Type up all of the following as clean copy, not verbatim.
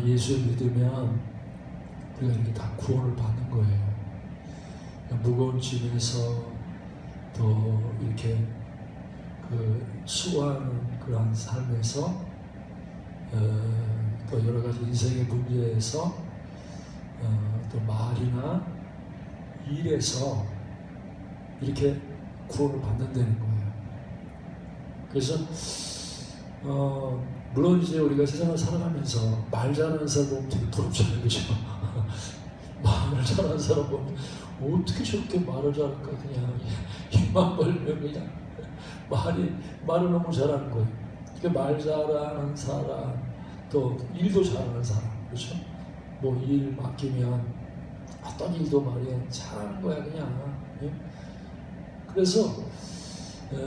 예수를 믿으면 우리가 이렇게 다 구원을 받는 거예요. 무거운 짐에서 또 이렇게 수고하는 그러한 삶에서 또 여러 가지 인생의 문제에서 또 말이나 일에서 이렇게 구원을 받는다는 거예요. 그래서 물론 이제 우리가 세상을 살아가면서 말 잘하는 사람 보면 되게 부럽잖아요, 그죠? 말을 잘하는 사람 보면 어떻게 저렇게 말을 잘할까? 그냥 입만 벌면 그냥 말을 너무 잘하는 거예요. 그러니까 말 잘하는 사람, 또 일도 잘하는 사람, 그렇죠? 뭐 일 맡기면 어떤 일도 말이야 잘하는 거야 그냥. 예? 그래서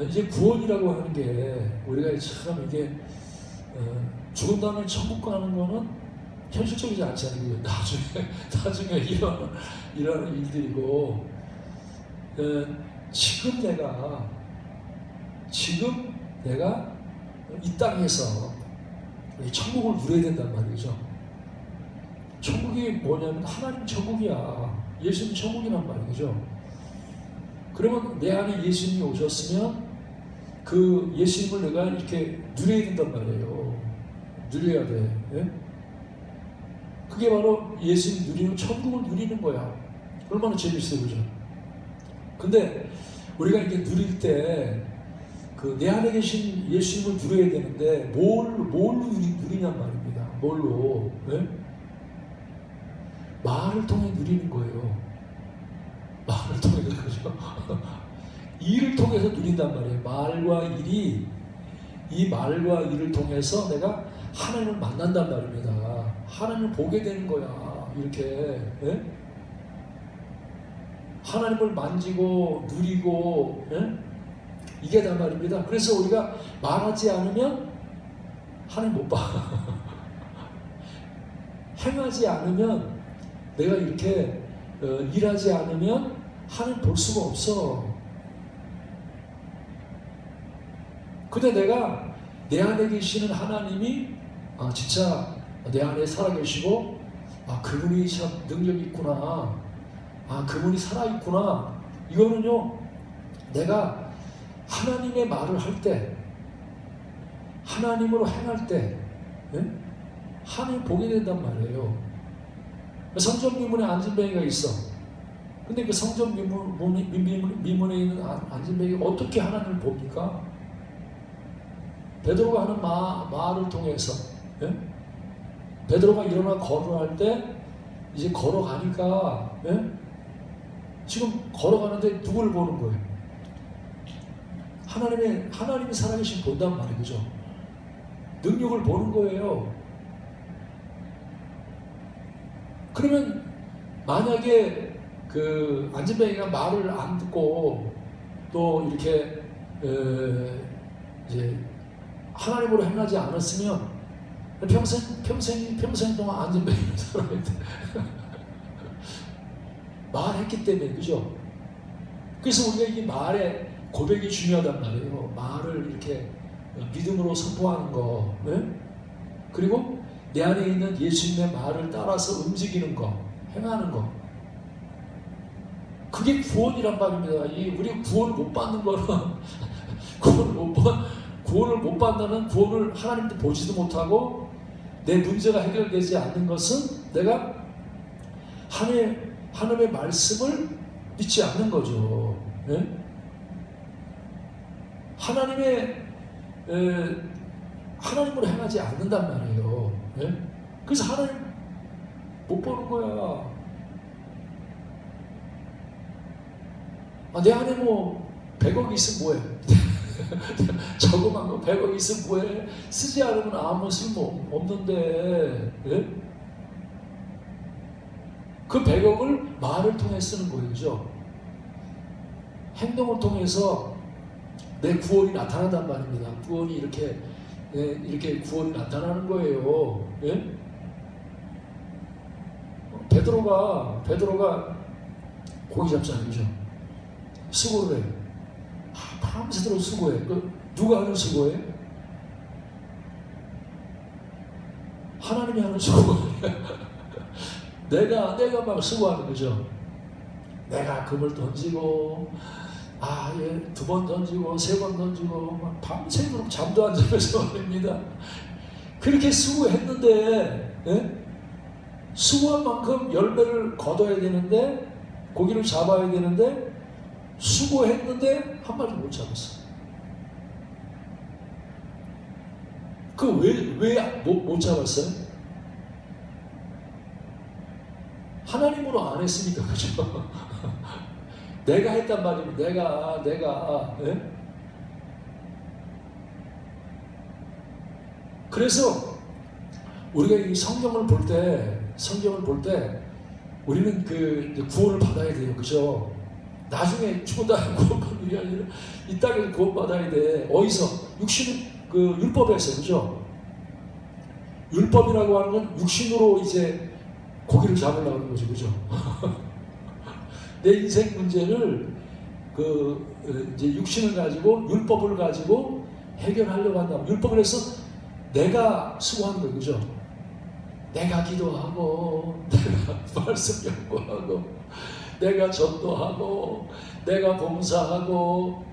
이제 구원이라고 하는 게 우리가 참 이게 죽은 다음에 천국 가는 거는 현실적이지 않지 않나요? 나중에 일어나는 일들이고, 지금 내가 이 땅에서 천국을 누려야 된단 말이죠. 천국이 뭐냐면 하나님 천국이야. 예수님 천국이란 말이죠. 그러면 내 안에 예수님이 오셨으면 그 예수님을 내가 이렇게 누려야 된단 말이에요. 누려야 돼. 예? 그게 바로 예수님 누리는 천국을 누리는 거야. 얼마나 재밌어요, 그죠? 근데 우리가 이렇게 누릴 때 내 안에 계신 예수님을 누려야 되는데 뭘로 누리냔 말입니다. 뭘로? 예? 말을 통해 누리는 거예요. 말을 통해서, 그죠? 일을 통해서 누린단 말이에요. 이 말과 일을 통해서 내가 하나님을 만난단 말입니다. 하나님을 보게 되는 거야. 이렇게. 예? 하나님을 만지고 누리고, 예? 이게 다 말입니다. 그래서 우리가 말하지 않으면 하나님 못 봐. 행하지 않으면, 내가 이렇게 일하지 않으면 하나님 볼 수가 없어. 근데 내가 내 안에 계시는 하나님이 진짜 내 안에 살아계시고, 그분이 참 능력이 있구나, 그분이 살아있구나, 이거는요, 내가 하나님의 말을 할 때, 하나님으로 행할 때, 예? 하나님 보게 된단 말이에요. 성전 미문에 안진뱅이가 있어. 근데 그 성전 미문에 있는 안진뱅이가 어떻게 하나님을 봅니까? 베드로가 하는 말을 통해서, 예? 베드로가 일어나 걸어갈 때 이제 걸어가니까, 예? 지금 걸어가는데 누구를 보는 거예요? 하나님이 살아계신 본단 말이에요, 그죠? 능력을 보는 거예요. 그러면 만약에 그 안진뱅이가 말을 안 듣고 또 이렇게 이제 하나님으로 행하지 않았으면 평생 동안 안진뱅이로 살아야 돼. 말했기 때문에, 그죠? 그래서 우리가 이 말의 고백이 중요하단 말이에요. 말을 이렇게 믿음으로 선포하는 거, 네? 그리고 내 안에 있는 예수님의 말을 따라서 움직이는 거, 행하는 거. 그게 구원이란 말입니다. 우리 구원을 못 받는 거는 구원을 못 받는, 구원을 하나님도 보지도 못하고 내 문제가 해결되지 않는 것은 내가 하나님의 말씀을 믿지 않는 거죠. 네? 하나님으로 행하지 않는단 말이에요. 네? 그래서 하나님 못 보는 거야. 내 안에 뭐 100억이 있으면 뭐해? 저거만 거 100억이 있으면 뭐해? 쓰지 않으면 아무 쓸모 없는데, 네? 그 100억을 말을 통해 쓰는 거예요, 그죠? 행동을 통해서 내 구원이 나타난단 말입니다. 구원이 이렇게 구원이 나타나는 거예요. 예? 베드로가 고기 잡잖아요, 그죠? 수고를 해. 밤새도록 수고해. 누가 하는 수고해? 하나님이 하는 수고가 아니야. 내가 막 수고하는 거죠. 내가 금을 던지고, 예, 2번 던지고, 3번 던지고, 막 밤새도록 잠도 안 자면서 말입니다. 그렇게 수고했는데, 예? 수고한 만큼 열매를 거둬야 되는데, 고기를 잡아야 되는데, 수고했는데, 한 마리도 못 잡았어. 왜 못 잡았어요? 하나님으로 안 했으니까, 그죠? 내가 했단 말이면 내가, 예? 그래서 우리가 이 성경을 볼 때 우리는 그 구원을 받아야 돼요, 그죠? 나중에 죽은 다음에 구원받는 게 아니라 이 땅에서 구원받아야 돼. 어디서? 그 율법에서, 그죠? 율법이라고 하는 건 육신으로 이제 고기를 잡으려고 하는 거죠, 그죠? 내 인생 문제를 이제 육신을 가지고 율법을 가지고 해결하려고 한다면, 율법을 해서 내가 수고하는 거예요, 그죠? 내가 기도하고, 내가 말씀 연구하고, 내가 전도하고, 내가 봉사하고,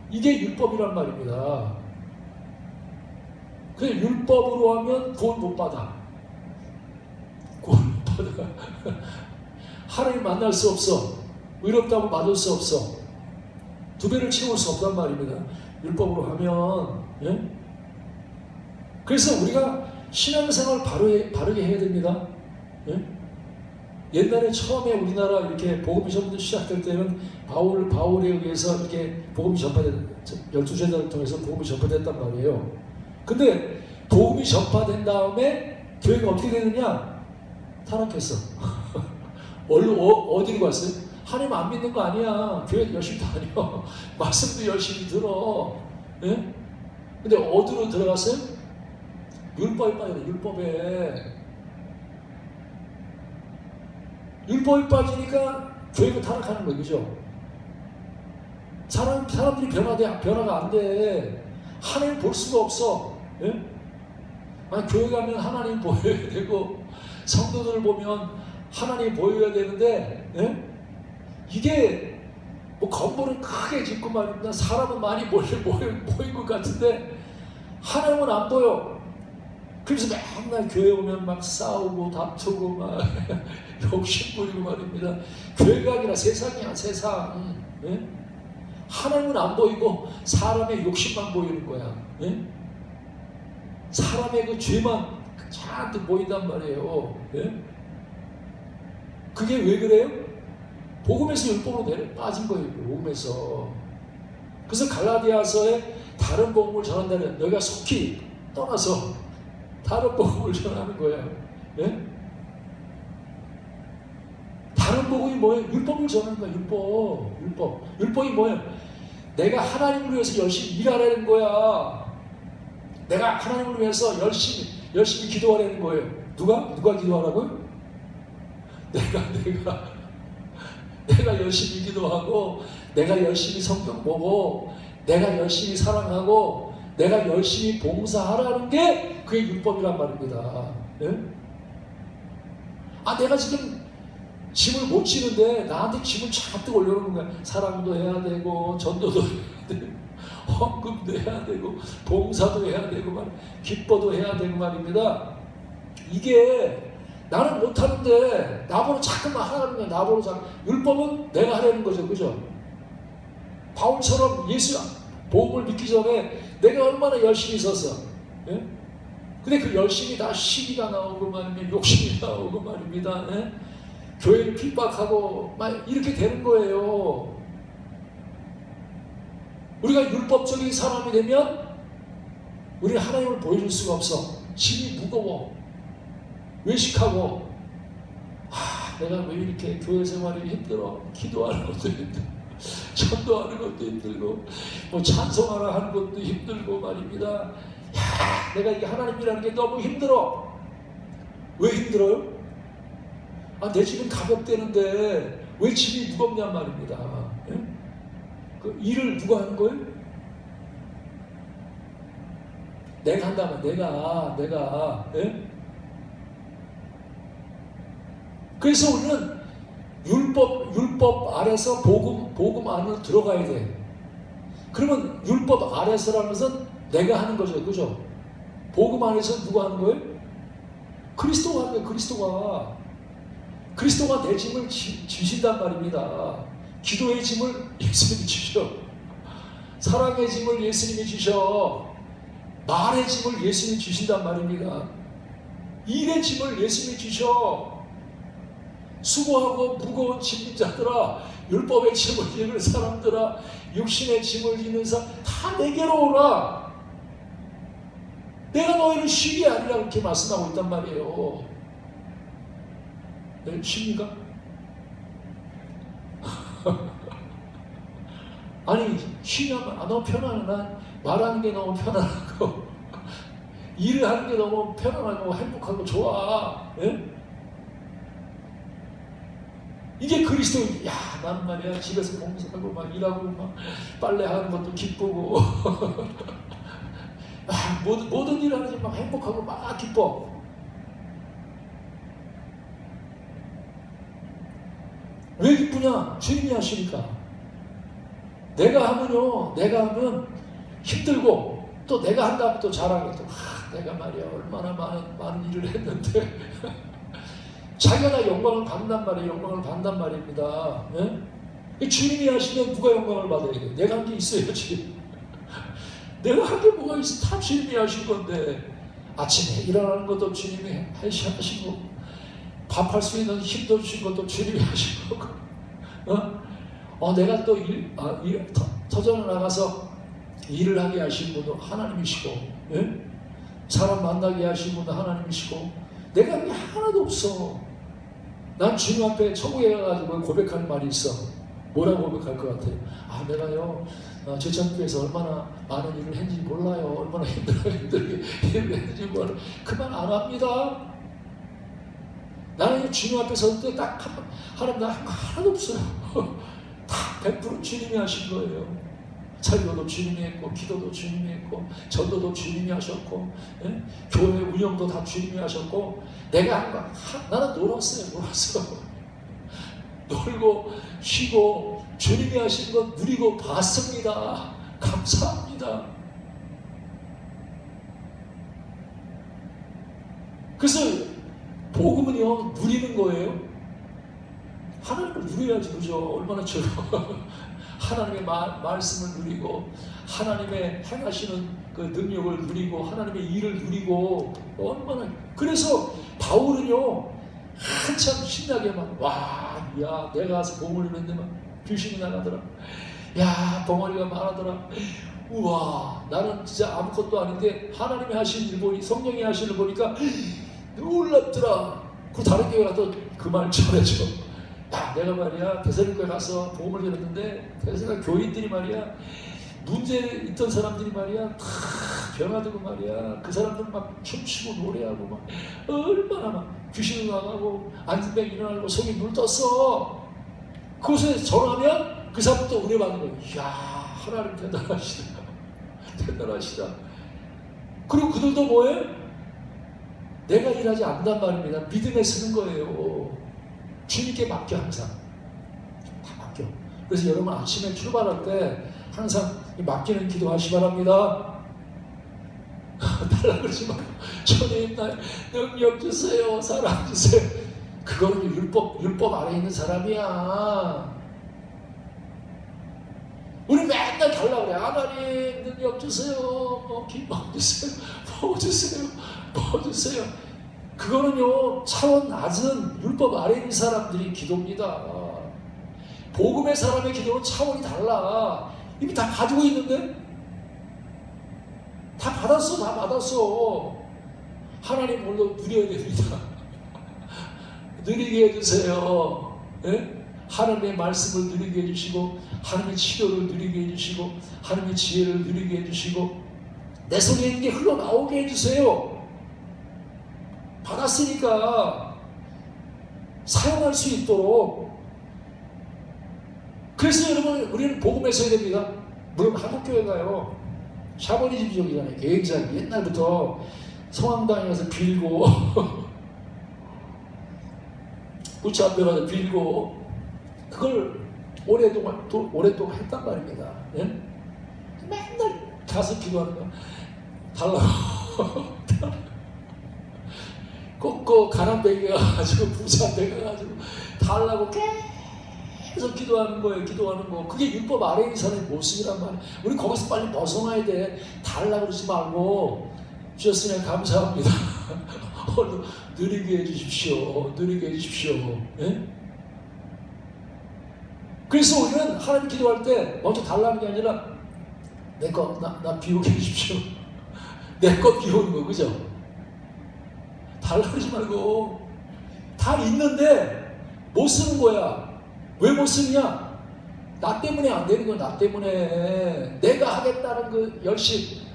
이게 율법이란 말입니다. 그 율법으로 하면 구원 못 받아. 구원 못 받아. 하나님 만날 수 없어. 의롭다고 받을 수 없어. 2배를 채울 수 없단 말입니다. 율법으로 하면. 예? 그래서 우리가 신앙생활 바르게 해야 됩니다. 예? 옛날에 처음에 우리나라 이렇게 복음이 전부터 시작될 때는 바울에 의해서 이렇게 복음이 전파된 12제자를 통해서 복음이 전파됐단 말이에요. 근데 복음이 전파된 다음에 교회가 어떻게 되느냐? 타락했어. 어디로 갔어요? 하나님 안 믿는 거 아니야. 교회 열심히 다녀. 말씀도 열심히 들어. 예? 근데 어디로 들어갔어요? 율법에 빠져요. 율법에 빠지니까 교회가 타락하는 거예요. 그죠? 사람들이 변화가 안 돼. 하나님 볼 수가 없어. 예? 교회 가면 하나님 보여야 되고, 성도들을 보면 하나님 보여야 되는데, 예? 이게 뭐 건물은 크게 짓고 말입니다. 사람은 많이 모인 것 같은데 하나님은 안 보여. 그래서 맨날 교회 오면 막 싸우고 다투고 막 욕심 부리고 말입니다. 교회가 아니라 세상이야, 세상. 예? 하나님은 안 보이고 사람의 욕심만 보이는 거야. 예? 사람의 그 죄만 잔뜩 보인단 말이에요. 예? 그게 왜 그래요? 복음에서 율법으로 빠진 거예요. 복음에서. 그래서 갈라디아서에 다른 복음을 전한다면 너희가 속히 떠나서 다른 복음을 전하는 거예요. 예? 다른 복음이 뭐예요? 율법을 전하는 거야. 율법이 뭐예요? 내가 하나님을 위해서 열심히 일하라는 거야. 내가 하나님을 위해서 열심히 기도하라는 거예요. 누가 기도하라고요? 내가 열심히 기도하고, 내가 열심히 성경 보고, 내가 열심히 사랑하고, 내가 열심히 봉사하라는 게 그게 율법이란 말입니다. 예? 내가 지금 짐을 못 지는데 나한테 짐을 잔뜩 올려놓는 거야. 사랑도 해야 되고, 전도도 해야 되고, 헌금도 해야 되고, 봉사도 해야 되고, 기뻐도 해야 되고 말입니다. 이게 나는 못하는데 나보고 자꾸만 하라는 거야. 나보고 율법은 내가 하려는 거죠. 그죠? 바울처럼 예수 복음을 믿기 전에 내가 얼마나 열심히 있었어. 예? 근데 그 열심히 다 시기가 나오고 말입니다. 욕심이 나오고 말입니다. 예? 교회를 핍박하고 막 이렇게 되는 거예요. 우리가 율법적인 사람이 되면 우리는 하나님을 보여줄 수가 없어. 짐이 무거워. 외식하고, 내가 왜 이렇게 교회 생활이 힘들어? 기도하는 것도 힘들고, 전도하는 것도 힘들고, 뭐 찬송하라 하는 것도 힘들고 말입니다. 내가 이게 하나님이라는 게 너무 힘들어. 왜 힘들어요? 내 짐은 가볍대는데 왜 짐이 무겁냔 말입니다. 예? 그 일을 누가 하는 거예요? 내가 한다면 내가 예? 그래서 우리는 율법 아래서 복음 안으로 들어가야 돼. 그러면 율법 아래서라는 것은 내가 하는 거죠. 그죠? 복음 안에서 누가 하는 거예요? 그리스도가 하는 거예요. 그리스도가 내 짐을 지신단 말입니다. 기도의 짐을 예수님이 지셔. 사랑의 짐을 예수님이 지셔. 말의 짐을 예수님이 지신단 말입니다. 일의 짐을 예수님이 지셔. 수고하고 무거운 짐진 자들아, 율법의 짐을 지는 사람들아, 육신의 짐을 지는 사람 다 내게로 오라. 내가 너희를 쉬게 하리라 그렇게 말씀하고 있단 말이에요. 네, 쉽니까? 아니, 쉬냐면 너무 편안해. 난 말하는 게 너무 편안하고 일을 하는 게 너무 편안하고 행복하고 좋아. 예? 이게 그리스도. 야, 난 말이야 집에서 봉사하고 막 일하고 막 빨래하는 것도 기쁘고 모든 일 하는 게 막 행복하고 막 기뻐. 왜 기쁘냐? 주님이 하시니까. 내가 하면 힘들고, 또 내가 한다면 또 잘하게. 또 내가 말이야 얼마나 많은 일을 했는데 자기가 다 영광을 받는단 말이에요. 영광을 받는단 말입니다. 예? 주님이 하시면 누가 영광을 받아야 돼? 내가 한 게 있어야지. 내가 한 게 뭐가 있어? 다 주님이 하신 건데. 아침에 일어나는 것도 주님이 하시고, 밥할 수 있는 힘도 주신 것도 주님이 하신 거고, 내가 또 터전을 나가서 일을 하게 하신 분도 하나님이시고, 예? 사람 만나게 하신 분도 하나님이시고, 내가 그게 하나도 없어. 난 주님 앞에 천국에 가가지고 고백하는 말이 있어. 뭐라고 고백할 것 같아요? 내가요 제천교회에서 얼마나 많은 일을 했는지 몰라요. 얼마나 힘들게 일을 했는지 몰라요. 그 말 안 합니다. 나는 주님 앞에 설 때 딱 하나님 나 하나도 없어요. 다 100% 주님이 하신 거예요. 설교도 주님이 했고, 기도도 주님이 했고, 전도도 주님이 하셨고, 예? 교회 운영도 다 주님이 하셨고, 내가 한 거 나는 놀았어. 놀고 쉬고 주님이 하신 거 누리고 봤습니다. 감사합니다. 그래서 복음은요 누리는 거예요. 하나님을 누려야지. 그죠? 얼마나 좋아. 하나님의 말씀을 누리고, 하나님의 행하시는 그 능력을 누리고, 하나님의 일을 누리고, 얼마나. 그래서 바울은요 한참 신나게 야 내가 가서 봉을 이루는데 막 귀신이 나가더라. 야 덩어리가 많아더라. 우와, 나는 진짜 아무것도 아닌데 하나님이 하신 일 보니, 성령이 하신 일 보니까 놀랍더라. 그 다른 교회 가서 그 말 전해줘. 내가 말이야 대사님교회 가서 복음을 전했는데 대사님 교인들이 말이야 문제 있던 사람들이 말이야 다 변화되고 말이야 그 사람들 막 춤추고 노래하고 막 얼마나 막 귀신 나가고 안진병 일어나고 속이 물 떴어. 그곳에 전하면 그 사람도 은혜 받는 거야. 이야 하나님 대단하시다. 대단하시다. 그리고 그들도 뭐해? 내가 일하지 않는단 말입니다. 믿음에 쓰는 거예요. 주님께 맡겨. 항상 다 맡겨. 그래서 여러분 아침에 출발할 때 항상 맡기는 기도 하시 바랍니다. 달라 그러지 마. 주님 날 능력 주세요. 사랑 주세요. 그거는 율법 아래 있는 사람이야. 우리 맨날 달라 그래. 하나님 능력 주세요. 기쁨 주세요. 뭐 주세요. 뭐 주세요. 그거는요 차원 낮은 율법 아래 있는 사람들이 기도입니다. 복음의 사람의 기도는 차원이 달라. 이미 다 가지고 있는데? 다 받았어. 하나님 오늘도 누려야 됩니다. 누리게 해주세요. 예? 하나님의 말씀을 누리게 해주시고, 하나님의 치료를 누리게 해주시고, 하나님의 지혜를 누리게 해주시고, 내 속에 있는 게 흘러나오게 해주세요. 받았으니까 사용할 수 있도록. 그래서 여러분 우리는 복음에 서야 됩니다. 물론 한국교회가요 샤머니즘 지역이잖아요. 굉장히 옛날부터 성황당에 가서 빌고 우치 앞에 가서 빌고 그걸 오랫동안 했단 말입니다. 예? 맨날 가서 기도하는 거 달라고 꼭 가난뱅이 가가지고 부자뱅이 가가지고 달라고 계속 기도하는 거예요. 기도하는 거. 그게 율법 아래에 있는 사람의 모습이란 말이에요. 우리 거기서 빨리 벗어나야 돼. 달라고 그러지 말고 주셨으니 감사합니다. 오늘 느리게 해주십시오. 느리게 해주십시오. 예? 그래서 우리는 하나님 기도할 때 먼저 달라는 게 아니라 나 비우게 해주십시오. 내 거 비우는 거, 그죠? 달라고 그러지 말고 다 있는데 못 쓰는 거야. 왜 못 쓰냐? 나 때문에 안 되는 거야. 나 때문에. 내가 하겠다는 그 열심,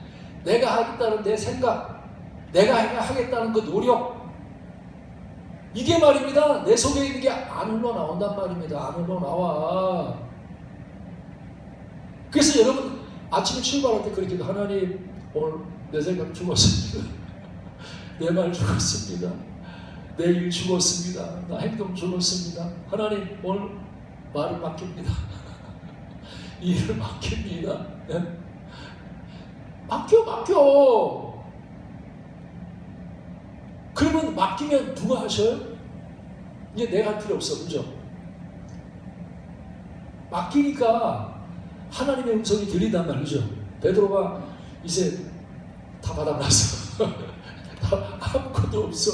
내가 하겠다는 내 생각, 내가 하겠다는 그 노력, 이게 말입니다. 내 속에 있는 게 안 흘러나온단 말입니다. 안 흘러나와. 그래서 여러분 아침에 출발할 때 그렇게 하나님 오늘 내 생각 죽었습니다. 내 말 죽었습니다. 내 일 죽었습니다. 나 행동 죽었습니다. 하나님 오늘 말을 맡깁니다. 이 일을 맡깁니다. 네? 맡겨. 그러면 맡기면 누가 하셔요? 이제 내가 할 필요 없어. 그죠? 맡기니까 하나님의 음성이 들린단 말이죠. 베드로가 이제 다 바닥났어. 아무것도 없어.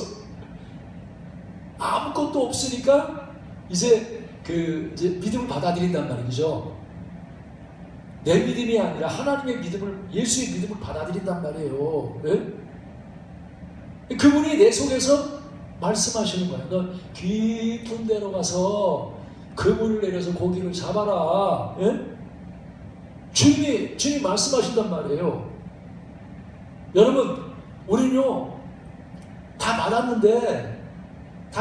아무것도 없으니까 이제 이제 믿음을 받아들인단 말이죠. 내 믿음이 아니라 하나님의 믿음을, 예수의 믿음을 받아들인단 말이에요. 네? 그분이 내 속에서 말씀하시는 거예요. 너 깊은 데로 가서 그물을 내려서 고기를 잡아라. 예? 주님이 말씀하신단 말이에요. 여러분, 우리는요 다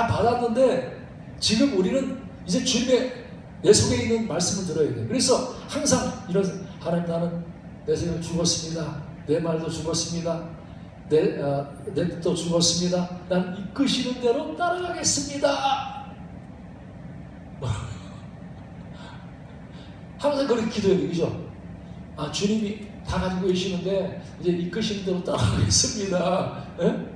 받았는데 지금 우리는 이제 주님의 내 속에 있는 말씀을 들어야 돼요. 그래서 항상 이런, 하나님 나는 내 생각 죽었습니다. 내 말도 죽었습니다. 내 뜻도 죽었습니다. 난 이끄시는 대로 따라가겠습니다. 항상 그렇게 기도해야 돼요. 그죠? 주님이 다 가지고 계시는데 이제 이끄시는 대로 따라가겠습니다. 예?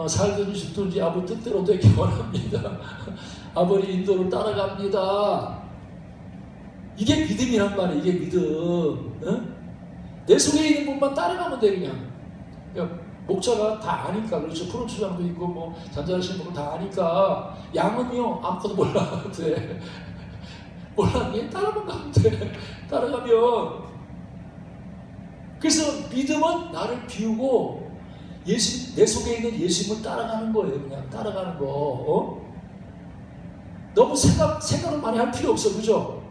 살든지 죽든지 아버지 뜻대로 되기 원합니다. 아버지 인도를 따라갑니다. 이게 믿음이란 말이에요. 이게 믿음. 예? 내 속에 있는 분만 따라가면 돼. 그냥 목자가 다 아니까. 그렇죠. 푸른 초장도 있고 뭐 잔잔하신 분은 다 아니까 양은요 아무것도 몰라도 돼. 몰랐니? 따라만 가면 돼. 따라가면. 그래서 믿음은 나를 비우고 내 속에 있는 예수님을 따라가는 거예요. 그냥 따라가는 거. 너무 생각을 많이 할 필요 없어. 그죠?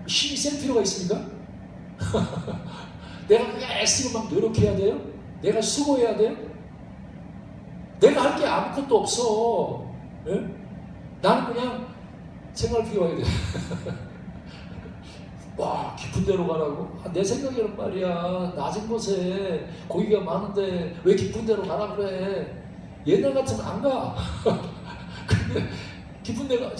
힘이 센 필요가 있습니까? 내가 그게 애쓰고 막 노력해야 돼요? 내가 수고해야 돼요? 내가 할 게 아무것도 없어. 예? 나는 그냥 생각을 비워야 돼. 와, 깊은 데로 가라고? 내 생각이란 말이야. 낮은 곳에 고기가 많은데 왜 깊은 데로 가라 그래? 옛날 같으면 안 가. 근데 깊은 데가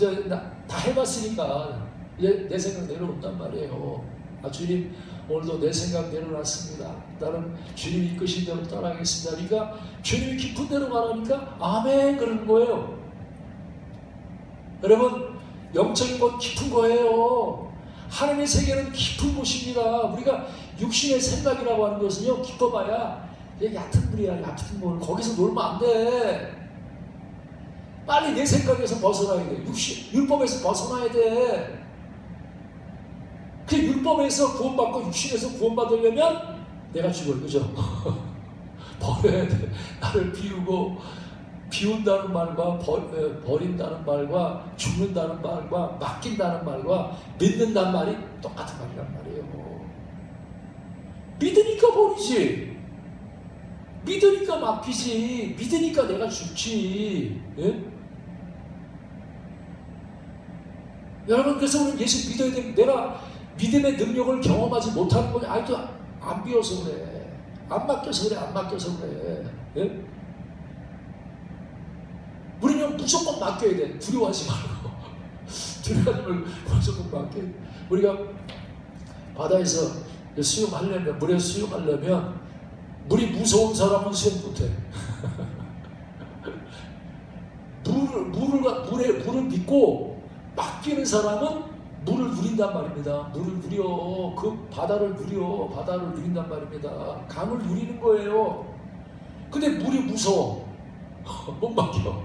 다 해봤으니까 이제 내 생각 내려온단 말이에요. 주님 오늘도 내 생각 내려놨습니다. 나는 주님이 이끄신 대로 따라가겠습니다. 그러니까 주님이 깊은 데로 가라니까 아멘 그러는 거예요. 여러분, 영적인 건 깊은 거예요. 하나님의 세계는 깊은 곳입니다. 우리가 육신의 생각이라고 하는 것은요, 깊어봐야 얕은 물이야. 얕은 물. 거기서 놀면 안 돼. 빨리 내 생각에서 벗어나야 돼. 율법에서 벗어나야 돼. 그 율법에서 구원받고 육신에서 구원받으려면 내가 죽어요. 그죠? 버려야 돼. 나를 비운다는 말과 버린다는 말과 죽는다는 말과 맡긴다는 말과 믿는다는 말이 똑같은 말이란 말이에요. 믿으니까 버리지. 믿으니까 맡기지. 믿으니까 내가 죽지. 예? 여러분, 그래서 우리는 예수 믿어야 됩니다. 내가 믿음의 능력을 경험하지 못하는 건 아직도 안 비워서 그래. 안 맡겨서 그래. 예? 우리는 무조건 맡겨야 돼. 두려워하지 말고. 두려워하지 말고 무조건 맡겨야 돼. 우리가 바다에서 수영하려면, 물에 수영하려면 물이 무서운 사람은 수영 못해. 물을 믿고 맡기는 사람은 물을 누린단 말입니다. 물을 누려. 그 바다를 누려. 바다를 누린단 말입니다. 강을 누리는 거예요. 근데 물이 무서워. 못 맡겨.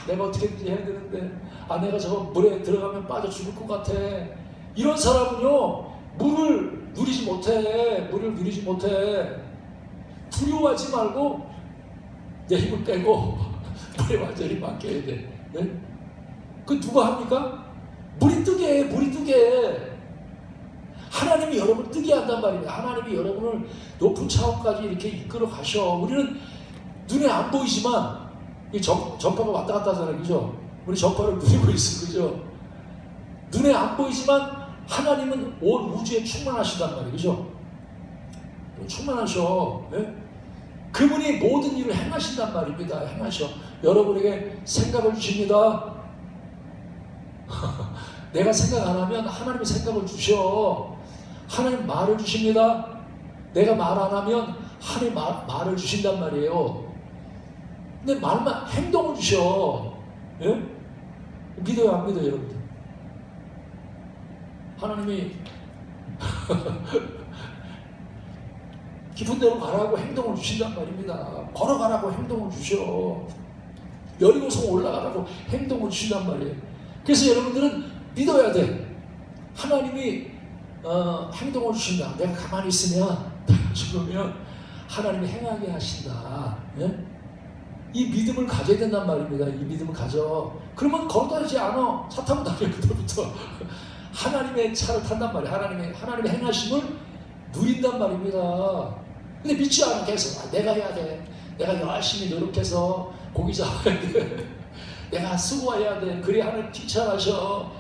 내가 어떻게든지 해야 되는데, 내가 저 물에 들어가면 빠져 죽을 것 같아. 이런 사람은요, 물을 누리지 못해. 물을 누리지 못해. 두려워하지 말고 내 힘을 빼고 물에 완전히 맡겨야 돼. 네? 그 누가 합니까? 물이 뜨게 해. 물이 뜨게 해. 하나님이 여러분을 뜨게 한단 말입니다. 하나님이 여러분을 높은 차원까지 이렇게 이끌어 가셔. 우리는 눈에 안 보이지만 이 전파가 왔다 갔다 하잖아요. 그죠? 우리 전파를 누리고 있어. 그죠? 눈에 안 보이지만 하나님은 온 우주에 충만하시단 말이에요. 그죠? 충만하셔. 네? 그분이 모든 일을 행하신단 말입니다. 행하셔. 여러분에게 생각을 주십니다. 내가 생각 안 하면 하나님이 생각을 주셔. 하나님 말을 주십니다. 내가 말 안 하면 하나님 말을 주신단 말이에요. 근데 말만, 행동을 주셔. 예? 믿어요, 안 믿어요, 여러분들? 하나님이 깊은 데로 가라고 행동을 주신단 말입니다. 걸어가라고 행동을 주셔. 여리고성 올라가라고 행동을 주신단 말이에요. 그래서 여러분들은 믿어야 돼. 하나님이 행동을 주신다. 내가 가만히 있으면, 내가 죽으면 하나님이 행하게 하신다. 예? 이 믿음을 가져야 된단 말입니다. 이 믿음을 가져. 그러면 걸어다니지 않아. 차 타고 다녀. 그때부터 하나님의 차를 탄단 말이에요. 하나님의 행하심을 누린단 말입니다. 근데 믿지 않아. 계속 내가 해야 돼. 내가 열심히 노력해서 고기 잡아야 돼. 내가 수고해야 돼. 그래야 하나님 칭찬하셔.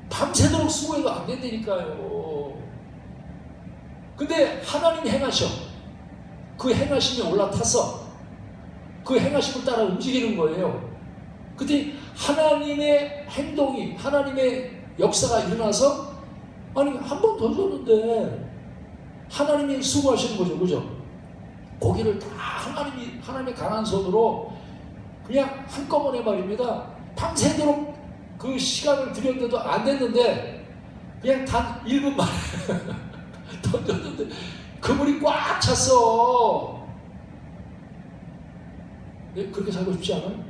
밤새도록 수고해도 안 된다니까요. 근데 하나님이 행하셔. 그 행하심에 올라타서 그 행하심을 따라 움직이는 거예요. 근데 하나님의 행동이, 하나님의 역사가 일어나서, 아니 한 번 더 줬는데 하나님이 수고하시는 거죠. 그죠? 고기를 다 하나님의 강한 손으로 그냥 한꺼번에 말입니다. 밤새도록 그 시간을 들였는데도 안 됐는데 그냥 단 1분 만에 던졌는데 그물이 꽉 찼어. 네, 그렇게 살고 싶지 않아요?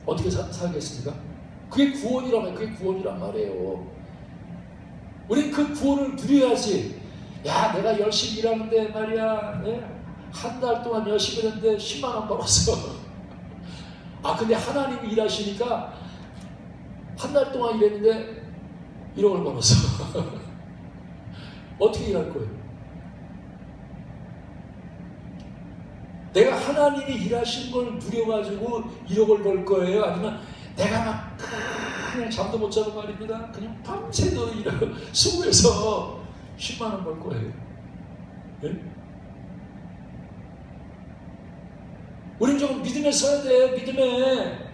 어떻게 살겠습니까? 그게 구원이란 말이에요. 그게 구원이란 말이에요. 우리 그 구원을 누려야지. 야, 내가 열심히 일하는데 말이야. 네? 한 달 동안 열심히 했는데 10만 원 벌었어. 근데 하나님이 일하시니까 한 달 동안 일했는데 1억을 벌었어. 어떻게 일할 거예요? 내가 하나님이 일하신 걸 누려가지고 1억을 벌 거예요? 아니면 내가 막 그냥 잠도 못 자고 말입니다. 그냥 밤새도 일하고 수고해서 10만 원 벌 거예요. 네? 우린 좀 믿음에 써야 돼. 믿음에.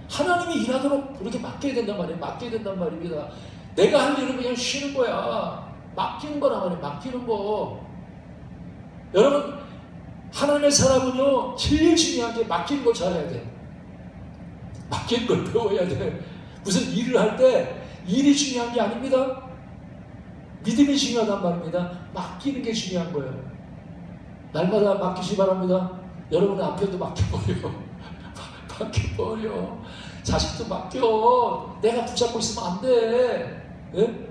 하나님이 일하도록 그렇게 맡겨야 된단 말이에요. 맡겨야 된단 말입니다. 내가 할 일은 그냥 쉬는 거야. 맡기는 거란 말이에요. 맡기는 거. 여러분, 하나님의 사람은요, 제일 중요한 게 맡기는 걸 잘해야 돼. 맡기는 걸 배워야 돼. 무슨 일을 할 때 일이 중요한 게 아닙니다. 믿음이 중요하단 말입니다. 맡기는 게 중요한 거예요. 날마다 맡기시 바랍니다. 여러분의 남편도 맡겨버려. 맡겨버려. 자식도 맡겨. 내가 붙잡고 있으면 안 돼. 네?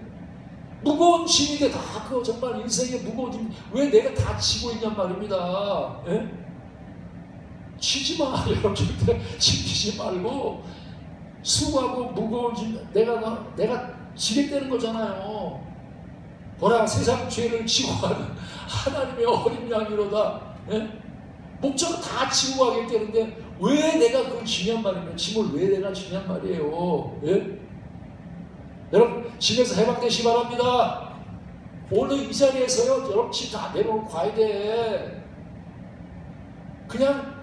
무거운 짐인데 다 그거 정말 인생의 무거운 짐. 왜 내가 다 지고 있냔 말입니다. 네? 지지 마. 여러분 절대 지지 말고 수고하고 무거운 짐 내가 지겠다는 거잖아요. 보라 세상 죄를 지고 가는 하나님의 어린 양이로다. 네? 목적은 다 지고 가겠다는데 왜 내가 그걸 지냔 말이에요. 짐을 왜 내가 지냔 말이에요. 예? 여러분 짐에서 해방되시기 바랍니다. 오늘 이 자리에서요 여러분 짐 다 내려놓고 가야 돼. 그냥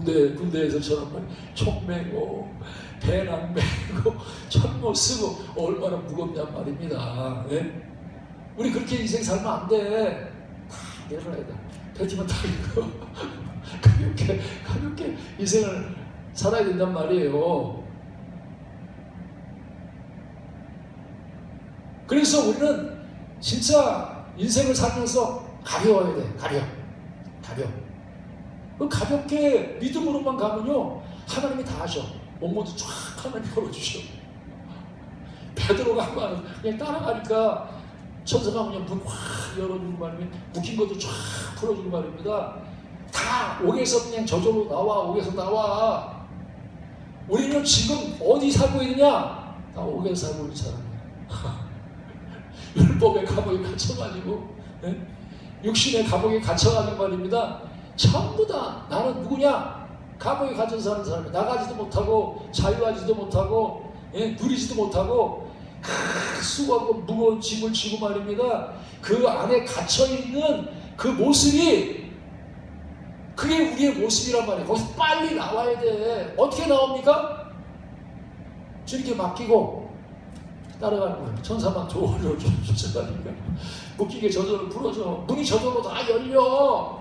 군대에서 저런 총 메고 배낭 메고 철모 쓰고 얼마나 무겁냔 말입니다. 예? 우리 그렇게 인생 살면 안 돼. 다 내려놔야 돼. 뱉지만 다 이거 가볍게 인생을 살아야 된단 말이에요. 그래서 우리는 진짜 인생을 살면서 가벼워야 돼. 가볍게 믿음으로만 가면요 하나님이 다 하셔. 몸모도 쫙 하나님 열어주셔. 베드로가 한 말은 그냥 따라가니까 천사가 그냥 문 확 열어주고 말이면 묶인 것도 쫙 풀어주고 말입니다. 다 옥에서 그냥 저절로 나와. 옥에서 나와. 우리는 지금 어디 살고 있느냐? 다 옥에서 살고 있는 사람이야. 율법의 감옥에 갇혀가지고, 네? 육신의 감옥에 갇혀가지고 말입니다. 전부 다 나는 누구냐? 감옥에 갇혀 사는 사람이야. 나가지도 못하고 자유하지도 못하고, 예? 누리지도 못하고 수고하고 무거운 짐을 지고 말입니다. 그 안에 갇혀있는 그 모습이 그게 우리의 모습이란 말이에요. 거기서 빨리 나와야 돼. 어떻게 나옵니까? 주님께 맡기고 따라가는 거예요. 천사만 조언을 주셔가니까 묶이게 저절로 풀어줘. 문이 저절로 다 열려.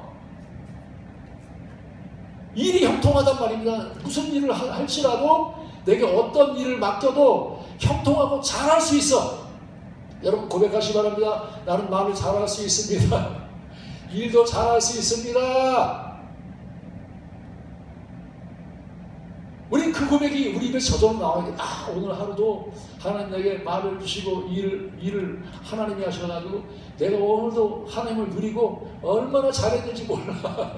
일이 형통하단 말입니다. 무슨 일을 할지라도 내게 어떤 일을 맡겨도 형통하고 잘할 수 있어. 여러분 고백하시기 바랍니다. 나는 말을 잘할 수 있습니다. 일도 잘할 수 있습니다. 우리 그 고백이 우리 입에 저절로 나와야 돼. 오늘 하루도 하나님 내게 말을 주시고 일을 하나님이 하셔가지고 내가 오늘도 하나님을 누리고 얼마나 잘했는지 몰라.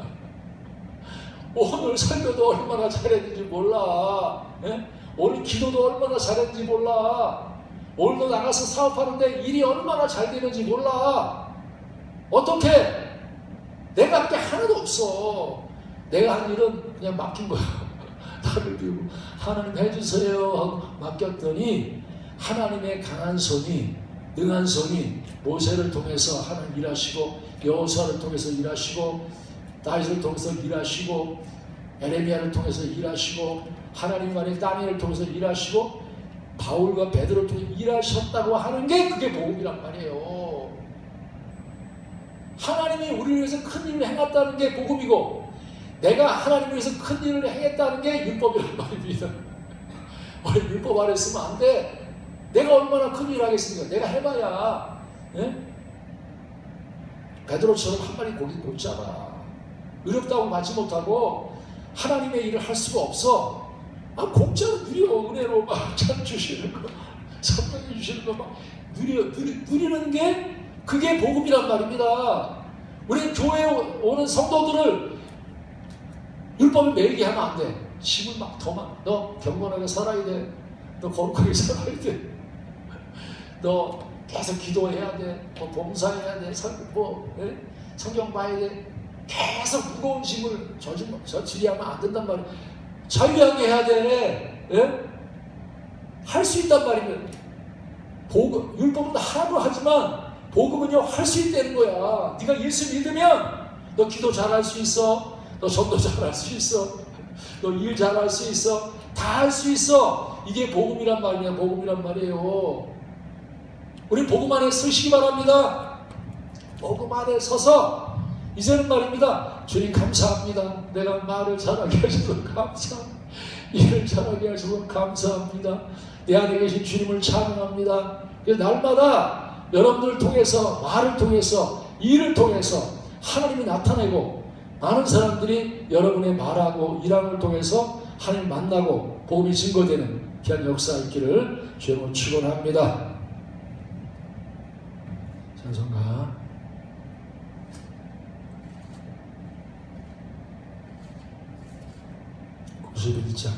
오늘 설교도 얼마나 잘했는지 몰라. 예? 오늘 기도도 얼마나 잘했는지 몰라. 오늘도 나가서 사업하는데 일이 얼마나 잘 되는지 몰라. 어떻게? 내가 할 게 하나도 없어. 내가 한 일은 그냥 맡긴 거야. 나를 비우고 하나님 해주세요 하고 맡겼더니 하나님의 강한 손이, 능한 손이 모세를 통해서 하나님 일하시고, 여호수아를 통해서 일하시고, 다윗을 통해서 일하시고, 에레미야를 통해서 일하시고, 하나님 안에 다니엘을 통해서 일하시고, 바울과 베드로를 통해서 일하셨다고 하는 게 그게 복음이란 말이에요. 하나님이 우리를 위해서 큰 일을 행했다는 게 복음이고, 내가 하나님을 위해서 큰 일을 행했다는 게 율법이란 말입니다. 율법 아래 쓰면 안 돼. 내가 얼마나 큰 일을 하겠습니까? 내가 해봐야, 예? 베드로처럼 한 마리 고기 못 잡아. 어렵다고 받지 못하고 하나님의 일을 할 수가 없어. 공짜로 누려. 은혜로 막 참 주시는 거, 성령이 주시는 거 막 누리는 게 그게 복음이란 말입니다. 우리 교회에 오는 성도들을 율법을 매이게 하면 안 돼. 짐을 막 너 경건하게 살아야 돼. 너 거룩하게 살아야 돼. 너 계속 기도해야 돼. 봉사해야 돼. 성경 봐야 돼. 계속 무거운 짐을 저지리하면 안 된단 말이야. 자유하게 해야 돼. 예? 할 수 있단 말이면 복음, 율법은 하라고 하지만 복음은요 할 수 있다는 거야. 네가 예수 믿으면 너 기도 잘할 수 있어. 너 전도 잘할 수 있어. 너 일 잘할 수 있어. 다 할 수 있어. 이게 복음이란 말이야. 복음이란 말이에요. 우리 복음 안에 서시기 바랍니다. 복음 안에 서서 이제는 말입니다. 주님 감사합니다. 내가 말을 잘하게 하셔서 감사합니다. 일을 잘하게 하셔서 감사합니다. 내 안에 계신 주님을 찬양합니다. 그래서 날마다 여러분들을 통해서, 말을 통해서, 일을 통해서 하나님이 나타내고, 많은 사람들이 여러분의 말하고 일함을 통해서 하나님 만나고 복음이 증거되는 귀한 역사 있기를 주님으로 축원합니다. 찬송가 91장